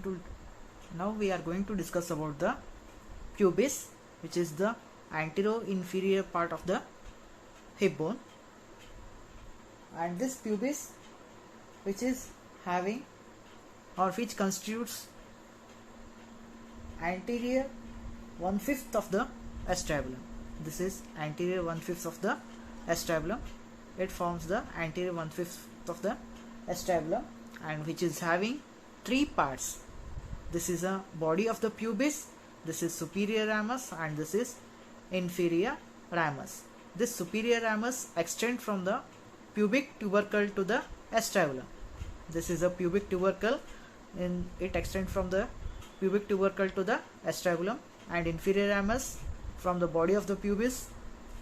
going to discuss about the pubis, which is the anterior-inferior part of the hip bone, and this pubis, which is having or which constitutes anterior 1/5 of the acetabulum. This is anterior 1/5 of the acetabulum. It forms the anterior 1/5 of the acetabulum, and which is having three parts. This is a body of the pubis, this is superior ramus, and this is inferior ramus. This superior ramus extends from the pubic tubercle to the acetabulum. This is a pubic tubercle, and it extends from the pubic tubercle to the acetabulum, and inferior ramus from the body of the pubis,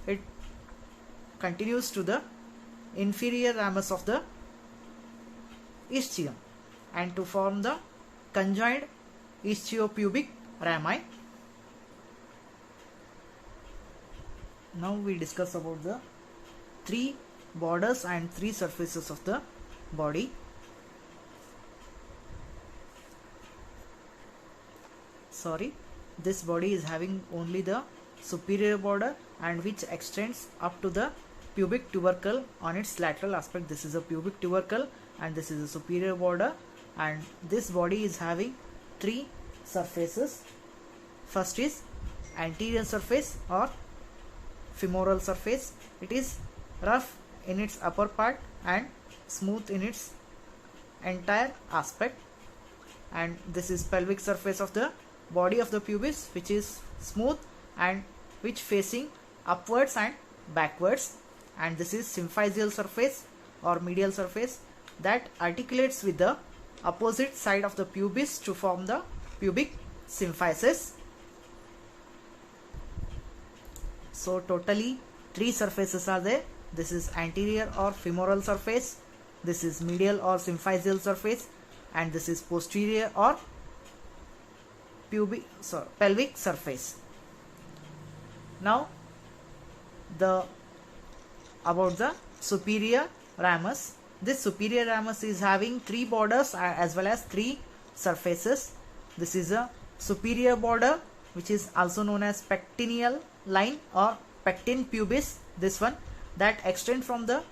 it continues to the inferior ramus of the ischium, and to form the conjoined ischiopubic rami. Now we discuss about the three borders and three surfaces of the body. This body is having only the superior border, and which extends up to the pubic tubercle on its lateral aspect. This is a pubic tubercle, and this is a superior border, and this body is having three surfaces. First is anterior surface or femoral surface. It is rough in its upper part and smooth in its entire aspect, and this is pelvic surface of the body of the pubis, which is smooth and which facing upwards and backwards, and this is symphysial surface or medial surface that articulates with the opposite side of the pubis to form the pubic symphysis. So totally three surfaces are there. This is anterior or femoral surface, this is medial or symphysial surface, and this is posterior or pelvic surface. Now about the superior ramus. This superior ramus is having three borders as well as three surfaces. This is a superior border, which is also known as pectineal line or pectin pubis. This one that extends from the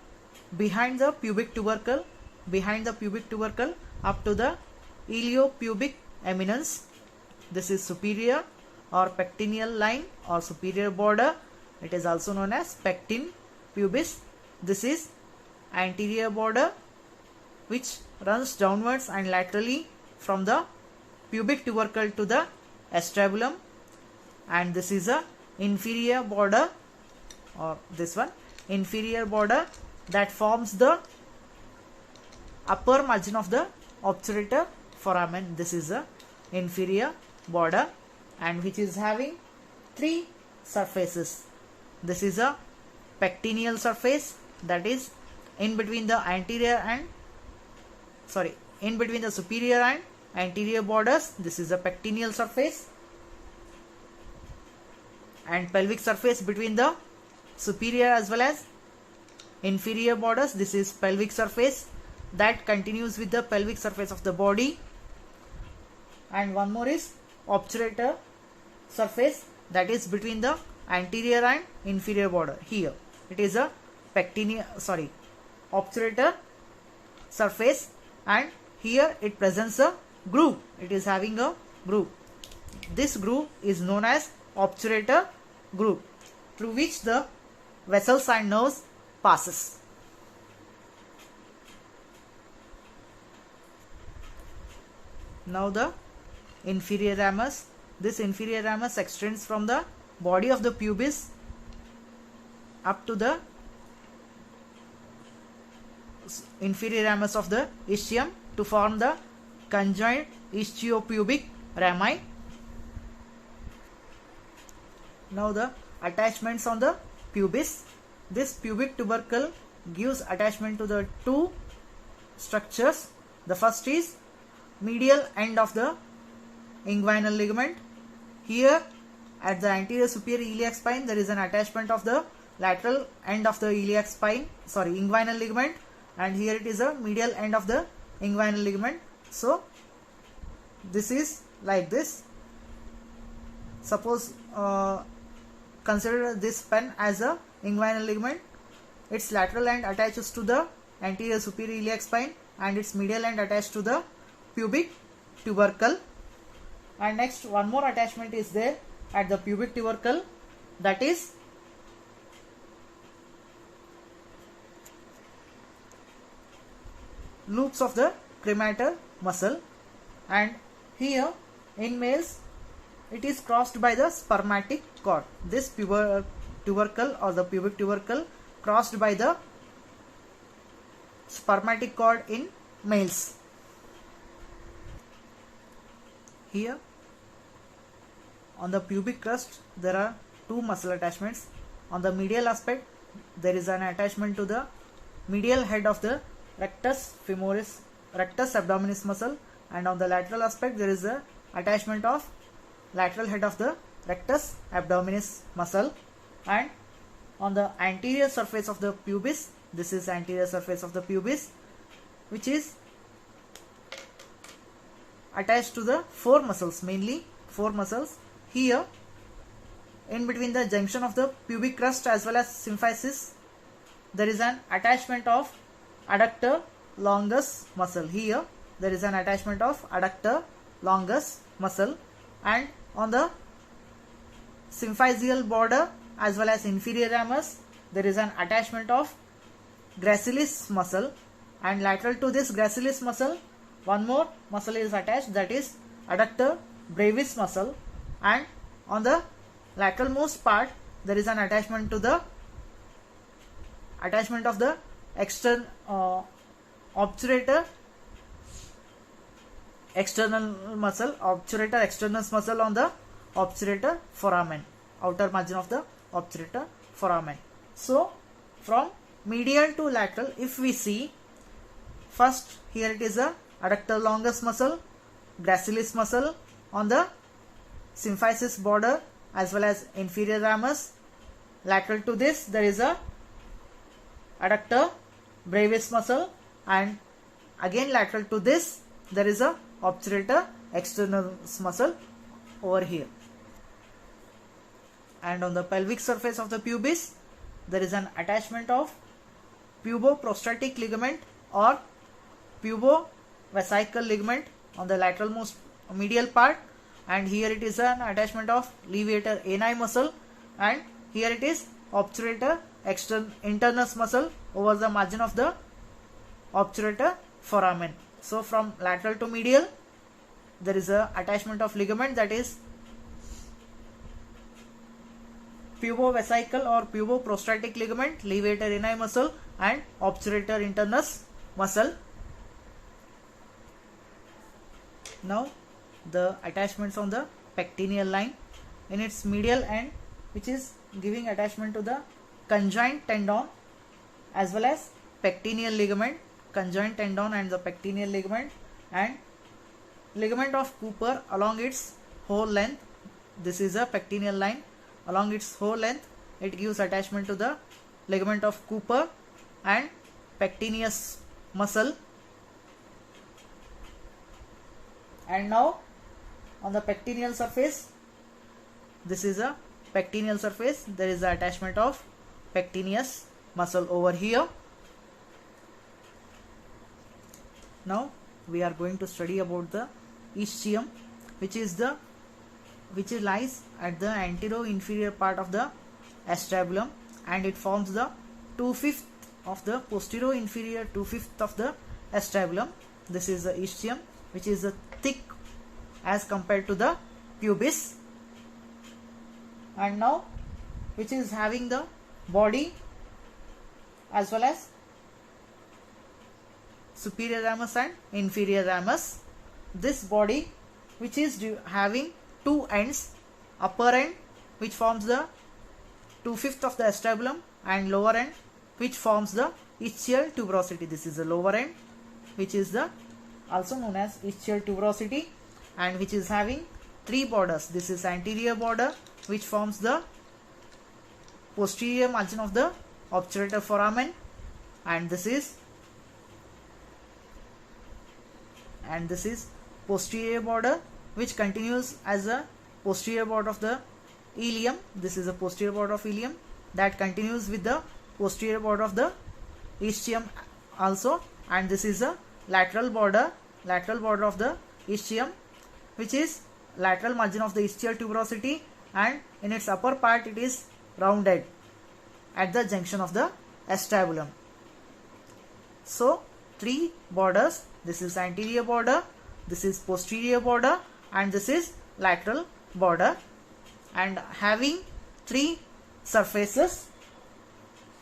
behind the pubic tubercle up to the iliopubic eminence. This is superior or pectineal line or superior border. It is also known as pectin pubis. This is anterior border, which runs downwards and laterally from the pubic tubercle to the acetabulum, and this is a inferior border, or this one inferior border, that forms the upper margin of the obturator foramen. This is a inferior border, and which is having three surfaces. This is a pectineal surface, that is in between the superior and anterior borders. This is a pectineal surface, and pelvic surface between the superior as well as inferior borders. This is pelvic surface that continues with the pelvic surface of the body, and one more is obturator surface, that is between the anterior and inferior border. Here it is a obturator surface, and here it presents a groove. It is having a groove. This groove is known as obturator groove, through which the vessels and nerves passes. Now the inferior ramus. This inferior ramus extends from the body of the pubis up to the inferior ramus of the ischium to form the conjoined ischiopubic rami. Now the attachments on the pubis. This pubic tubercle gives attachment to the two structures. The first is medial end of the inguinal ligament. Here at the anterior superior iliac spine, there is an attachment of the lateral end of the inguinal ligament, and here it is a medial end of the inguinal ligament. So this is like this. Suppose consider this pen as a inguinal ligament. Its lateral end attaches to the anterior superior iliac spine and its medial end attached to the pubic tubercle. And next, one more attachment is there at the pubic tubercle, that is loops of the cremator muscle, and here in males it is crossed by the spermatic cord. This tubercle or the pubic tubercle crossed by the spermatic cord in males. Here on the pubic crust there are two muscle attachments. On the medial aspect there is an attachment to the medial head of the rectus abdominis muscle, and on the lateral aspect there is a attachment of lateral head of the rectus abdominis muscle. And on the anterior surface of the pubis, this is anterior surface of the pubis, which is attached to the four muscles, mainly four muscles. Here in between the junction of the pubic crust as well as symphysis there is an attachment of adductor longus muscle. Here there is an attachment of adductor longus muscle, and on the symphysial border as well as inferior ramus there is an attachment of gracilis muscle, and lateral to this gracilis muscle one more muscle is attached, that is adductor brevis muscle, and on the lateral most part there is an attachment to the of the obturator external muscle, obturator externus muscle on the obturator foramen, outer margin of the obturator foramen. So from medial to lateral, if we see, first here it is a adductor longus muscle, gracilis muscle on the symphysis border as well as inferior ramus. Lateral to this there is a adductor brevis muscle, and again lateral to this there is a obturator externus muscle over here. And on the pelvic surface of the pubis there is an attachment of puboprostatic ligament or pubovesical ligament on the lateral most medial part, and here it is an attachment of levator ani muscle, and here it is obturator internus muscle over the margin of the obturator foramen. So from lateral to medial there is a attachment of ligament, that is pubovesical or puboprostatic ligament, levator ani muscle and obturator internus muscle. Now the attachments on the pectineal line in its medial end, which is giving attachment to the conjoint tendon as well as pectineal ligament, conjoint tendon and the pectineal ligament, and ligament of Cooper along its whole length. This is a pectineal line. Along its whole length it gives attachment to the ligament of Cooper and pectineus muscle. And now on the pectineal surface, this is a pectineal surface, there is the attachment of pectineus muscle over here. Now we are going to study about the ischium, which lies at the antero-inferior part of the acetabulum, and it forms the 2/5 of the posterior-inferior 2/5 of the acetabulum. This is the ischium, which is thick as compared to the pubis, and now which is having the body as well as superior ramus and inferior ramus. This body, which is having two ends, upper end which forms the 2/5 of the acetabulum and lower end which forms the ischial tuberosity. This is the lower end, which is the also known as ischial tuberosity, and which is having three borders. This is anterior border which forms the posterior margin of the obturator foramen, and this is posterior border which continues as a posterior border of the ileum. This is a posterior border of ileum that continues with the posterior border of the ischium also, and this is a lateral border of the ischium, which is lateral margin of the ischial tuberosity, and in its upper part it is rounded at the junction of the acetabulum. So three borders, this is anterior border, this is posterior border, and this is lateral border, and having three surfaces.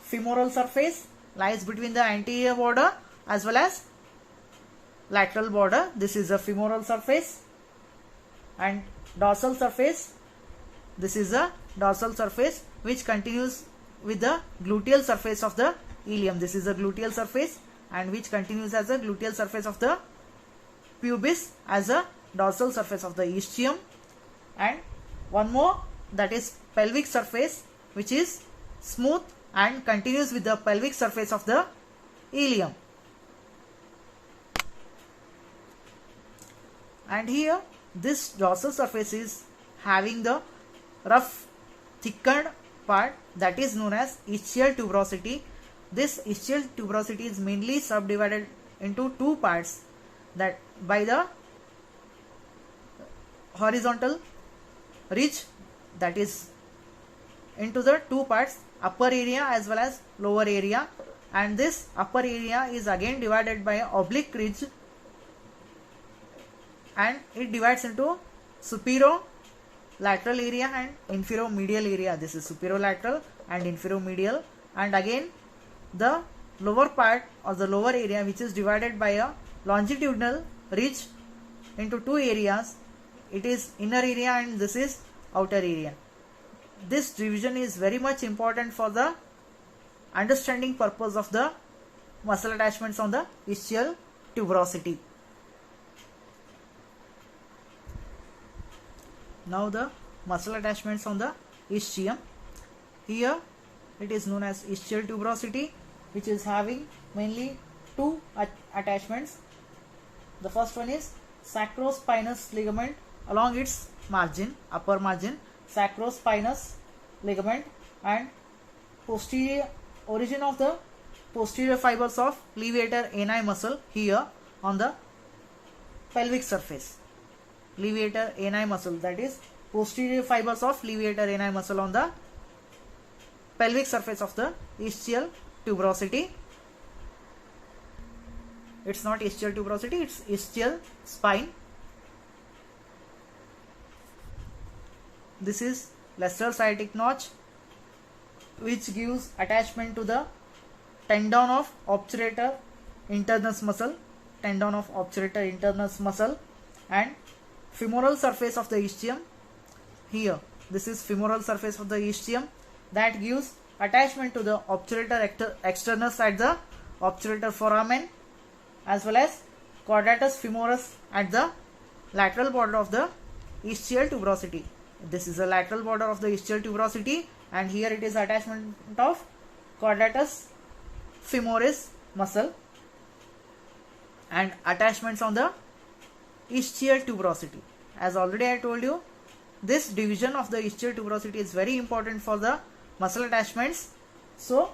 Femoral surface lies between the anterior border as well as lateral border. This is a femoral surface. And dorsal surface, this is a dorsal surface which continues with the gluteal surface of the ileum. This is a gluteal surface and which continues as a gluteal surface of the pubis as a dorsal surface of the ischium. And one more, that is pelvic surface, which is smooth and continues with the pelvic surface of the ileum. And here this dorsal surface is having the rough thickened part that is known as ischial tuberosity. This ischial tuberosity is mainly subdivided into two parts, that by the horizontal ridge, that is into the two parts, upper area as well as lower area, and this upper area is again divided by an oblique ridge, and it divides into superolateral area and inferomedial area. This is superolateral and inferomedial, and again the lower part or the lower area which is divided by a longitudinal ridge into two areas. It is inner area and this is outer area. This division is very much important for the understanding purpose of the muscle attachments on the ischial tuberosity. Now the muscle attachments on the ischium. Here it is known as ischial tuberosity, which is having mainly two attachments. The first one is sacrospinous ligament along its margin, upper margin, sacrospinous ligament, and posterior origin of the posterior fibers of levator ani muscle here on the pelvic surface. Levator ani muscle, that is posterior fibers of levator ani muscle on the pelvic surface of the ischial tuberosity. It's not ischial tuberosity, it's ischial spine. This is lesser sciatic notch which gives attachment to the tendon of obturator internus muscle, and femoral surface of the ischium. Here this is femoral surface of the ischium that gives attachment to the obturator externus at the obturator foramen, as well as quadratus femoris at the lateral border of the ischial tuberosity. This is the lateral border of the ischial tuberosity, and here it is attachment of quadratus femoris muscle and attachments on the ischial tuberosity. As already I told you, this division of the ischial tuberosity is very important for the muscle attachments. So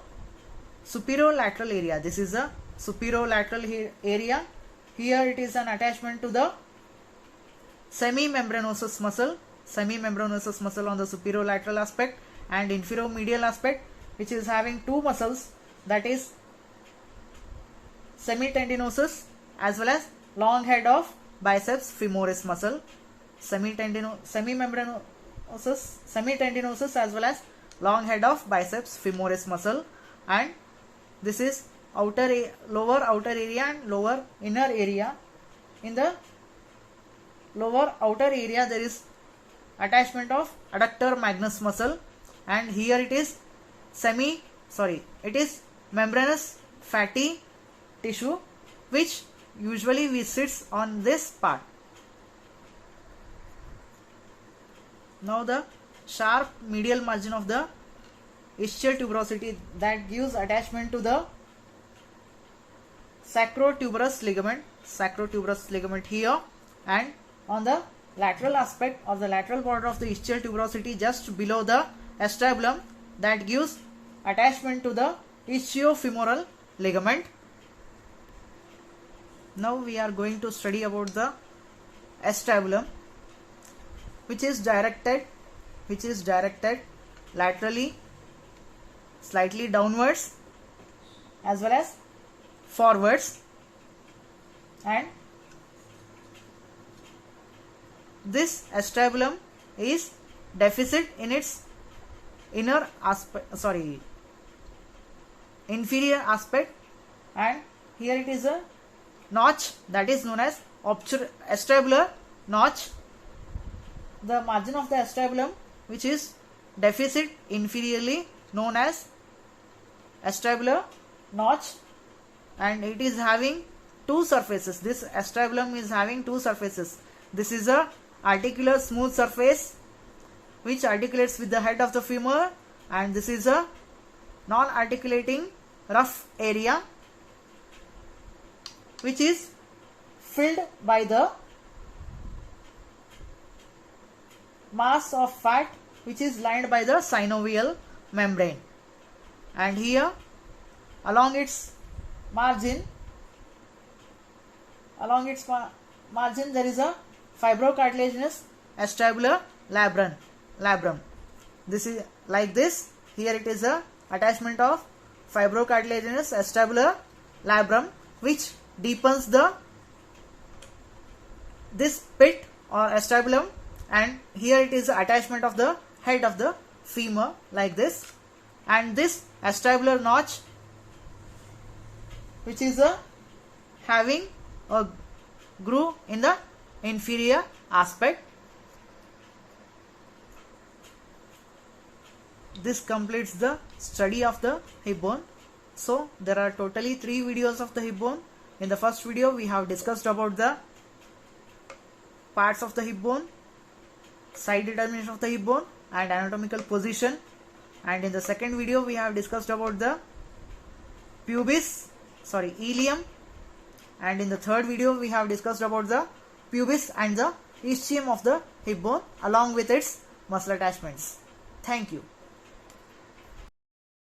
superolateral area, this is a superolateral area. Here it is an attachment to the semimembranosus muscle on the superolateral aspect, and inferomedial aspect, which is having two muscles, that is semitendinosus as well as long head of biceps femoris muscle. Semitendinosus as well as long head of biceps femoris muscle, and this is lower outer area and lower inner area. In the lower outer area there is attachment of adductor magnus muscle, and here it is membranous fatty tissue which usually sits on this part. Now the sharp medial margin of the ischial tuberosity that gives attachment to the sacrotuberous ligament here and on the lateral aspect of the lateral border of the ischial tuberosity just below the acetabulum, that gives attachment to the ischiofemoral ligament. Now we are going to study about the acetabulum, which is directed laterally, slightly downwards as well as forwards, and this acetabulum is deficit in its inferior aspect, and here it is a notch that is known as acetabular notch. The margin of the acetabulum which is deficit inferiorly known as acetabular notch, and it is having two surfaces. This acetabulum is having two surfaces. This is a articular smooth surface which articulates with the head of the femur, and this is a non-articulating rough area which is filled by the mass of fat which is lined by the synovial membrane. And here along its margin there is a fibrocartilaginous acetabular labrum. This is like this. Here it is a attachment of fibrocartilaginous acetabular labrum which deepens this pit or acetabulum, and here it is attachment of the head of the femur like this, and this acetabular notch which is having a groove in the inferior aspect. This completes the study of the hip bone. So there are totally 3 videos of the hip bone. In the first video we have discussed about the parts of the hip bone, side determination of the hip bone and anatomical position, and in the second video we have discussed about the ilium, and in the third video we have discussed about the pubis and the ischium of the hip bone along with its muscle attachments. Thank you.